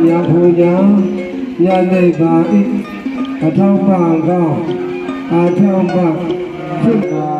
ညာဖူညာညသိပါဤအထောက်ပံ့ကောင်းအထောက်ပံ့ဖြစ်ပါ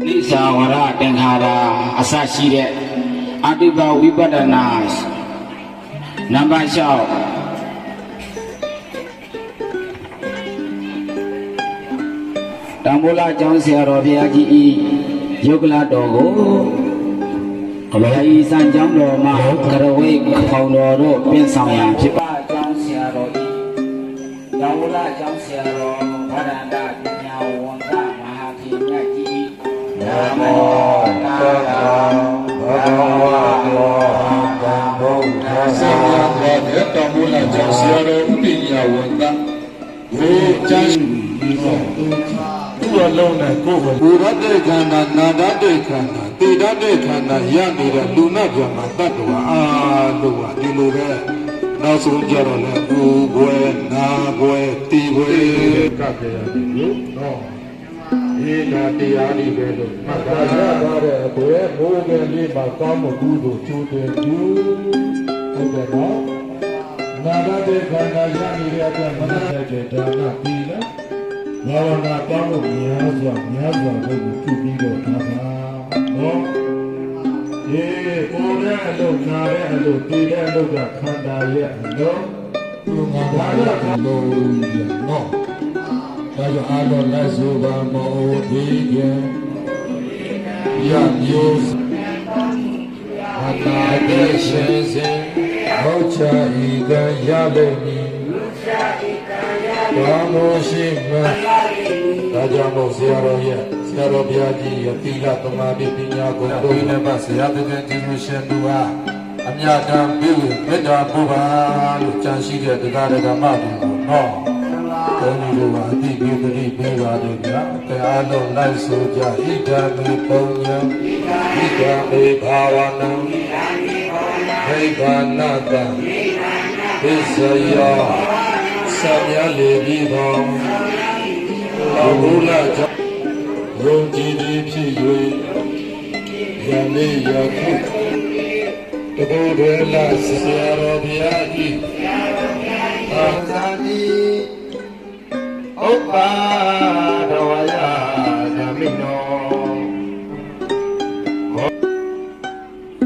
နိစ္စဝရသင်္ခါရအစရှိတဲ့အတုပဝိပဿနာနံပါတ်6တံမိုးလာကျောင်းဆရာတော်ဘုရားကြီးဤယုတ်ကလတော်ကိုဘုရားဤစံကျောင်းတော်မှာကရဝိတ်ခေါင်တော်တို့ပြင်ဆောင်ရန်ဖြစ်ပါကျောင်းဆရာတော်ဤ တောင်ဝလာကျောင်းဆရာတော်ဗဒန္တပညာဝန္တမဟာခေမြတ်ကြီးနမောတတ္တဘဂဝတောတံဗုဒ္ဓဆရာတော်တောင်ဝလာကျောင်းဆရာတော်ပညာဝန္တဘုရားဒီသောသူ့လုံးနဲ့ကိုယ်ကိုဘူရတဲ့ခန္ဓာနာတတဲ့ခန္ဓာတေတတဲ့ခန္ဓာရနေတဲ့လူနာပြမှာတတ္တဝါအားလုံးဟာဒီလိုပဲနောက်ဆုံးကြတော့လေကိုယ်ွယ်နာွယ်တီွယ်ကပ်ကြရတယ်နော်ဒီနာတရားဒီပဲလို့မှတ်သားရပါတယ်ဘယ်ဘိုးငယ်လေးမှာကောင်းမှုကုသိုလ်ကျိုးတယ်ယူဟုတ်တယ်နော်နာရတဲ့ခန္ဓာရနေတဲ့အတွက်မနာတဲ့ဒါနပြီးလဲဘာဝနာတောင်းလို့များစွာကိုပြုပြီးတော့ထားပါနော်ဒီကိုယ်နဲ့အလုပ်နာတဲ့အလုပ်တည်တဲ့အလုပ်ကခန္ဓာရဲ့အလုပ်သူငါဘာလို့ခန္ဓာလို့ရနော်ဒါကြောင့်အားလုံးလက်ဆိုပါမောဒီကံရမျိုးအနာတဲ့ရှင်စဉ်မောချဤကံရလိမ့်မည်ဘာလို့ရှိမှဒါကြောင့်မို့ဆရာတော်ရဲ့ဆရာတော်ဘုရားကြီးရဲ့သီလသမာဓိပညာကိုတို့နဲ့ပါဆရာတကယ်ကျေးဇူးရှင်သူဟာအမြတ်တမ်းပြုမေတ္တာပို့ပါလို့ကြံရှိတဲ့တရားဓမ္မတွေကိုနော်ဘုန်းကြီးတို့ကအတိပြုတိပေးပါတယ်ဗျာတရားတော်လိုက်ဆိုကြဣဒံမေပုံညာဣဒံမေဘာဝနာနိဗ္ဗာနတံသစ္စယောဆံရလေပြီးသောဘုရားကြောင့်ယုံကြည်သည်ဖြစ်၍ယနေ့ယခုတဘုရားလာဆရာတော်ဘုရားကြီးသာသတိဥပ္ပါဒောယဓမ္မိနော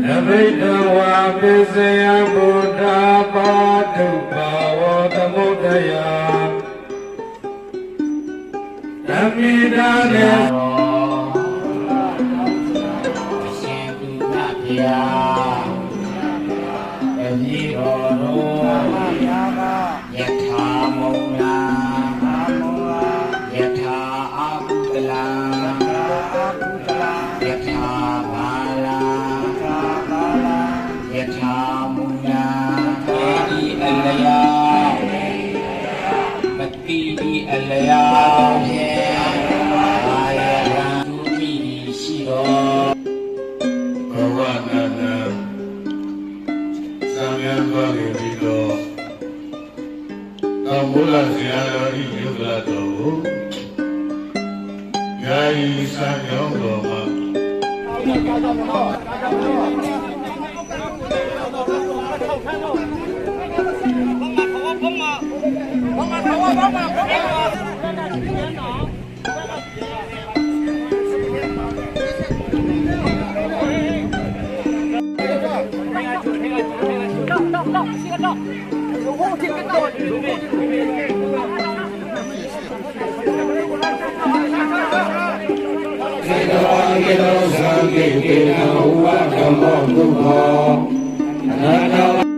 အဘိဓဝါပစ္စယဗုဒ္ဓပါတုပါဝသမုဒ္ဒယာဓမ္မိတာနေရှင်သူနာဗျာအမိတော်တော်ယထာမုံနာယထာအာကုတလာယထာဘာလာယထာမုံနာတိအလယာပတိအလယာအာယရံသူမိရှိတော်ဘဝနာနာသံဃာတော်ပြီးတော့သောမူလဆရာတော်ဤယုဂလတော်ကိုယာယီစံရောင်းတော်မှာကေတောသံဃေကေနဝါဓမ္မောဒုက္ခောအနန္တ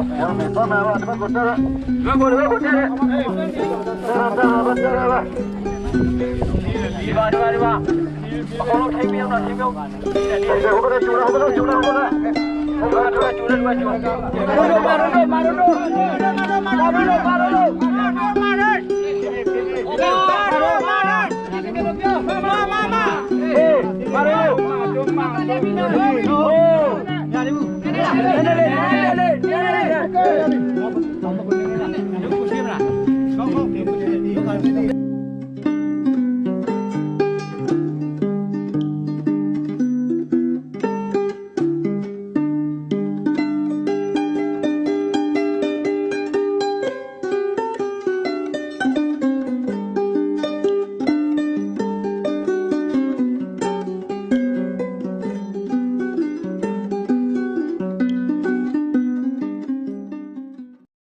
Hãy subscribe cho kênh Ghiền Mì Gõ để không bỏ lỡ